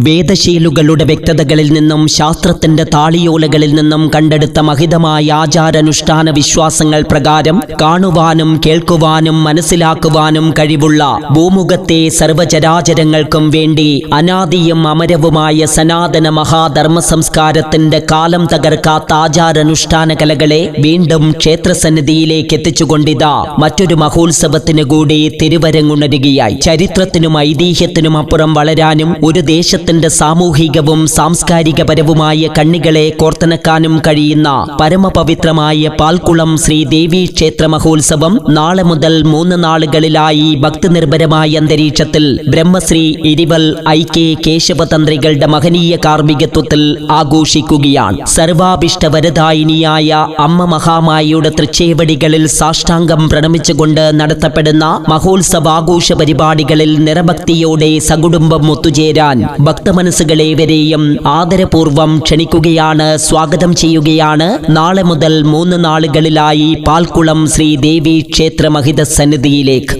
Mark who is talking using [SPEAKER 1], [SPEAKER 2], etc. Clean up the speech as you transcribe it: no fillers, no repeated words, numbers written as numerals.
[SPEAKER 1] വേദശീലുകളുടെ വ്യക്തതകളിൽ നിന്നും ശാസ്ത്രത്തിന്റെ താളിയോലകളിൽ നിന്നും കണ്ടെടുത്ത മഹിതമായ ആചാരാനുഷ്ഠാന വിശ്വാസങ്ങൾ പ്രകാരം കാണുവാനും കേൾക്കുവാനും മനസ്സിലാക്കുവാനും കഴിവുള്ള ഭൂമുഖത്തെ സർവചരാചരങ്ങൾക്കും വേണ്ടി അനാദിയും അമരവുമായ സനാതന മഹാധർമ്മ സംസ്കാരത്തിന്റെ കാലം തകർക്കാത്ത ആചാരാനുഷ്ഠാന കലകളെ വീണ്ടും ക്ഷേത്രസന്നിധിയിലേക്ക് എത്തിച്ചുകൊണ്ടിതാ മറ്റൊരു മഹോത്സവത്തിനു കൂടി തിരുവരങ്ങുണരുകയായി. ചരിത്രത്തിനും ഐതിഹ്യത്തിനും അപ്പുറം വളരാനും ഒരു ദേശത്തിന്റെ സാമൂഹികവും സാംസ്കാരികപരവുമായ കണ്ണികളെ കോർത്തിണക്കാനും കഴിയുന്ന പരമപവിത്രമായ പാൽക്കുളം ശ്രീ ദേവി ക്ഷേത്ര മഹോത്സവം നാളെ മുതൽ 3 നാളുകളിലായി ഭക്തിനിർഭരമായ അന്തരീക്ഷത്തിൽ ബ്രഹ്മശ്രീ ഇരിവൽ IK കേശവതന്ത്രികളുടെ മഹനീയ കാർമ്മികത്വത്തിൽ ആഘോഷിക്കുകയാണ്. സർവാഭിഷ്ടവരദായിനിയായ അമ്മ മഹാമായയുടെ തൃച്ചേവടികളിൽ സാഷ്ടാംഗം പ്രണമിച്ചുകൊണ്ട് നടത്തപ്പെടുന്ന മഹോത്സവാഘോഷ പരിപാടികളിൽ നിറഭക്തിയോടെ സകുടുംബം ഒത്തുചേരാൻ ഭക്തമനസ്സുകളേവരെയും ആദരപൂർവം ക്ഷണിക്കുകയാണ്, സ്വാഗതം ചെയ്യുകയാണ്. നാളെ മുതൽ 3 നാളുകളിലായി പാൽക്കുളം ശ്രീ ദേവി ക്ഷേത്ര മഹിത സന്നിധിയിലേക്ക്.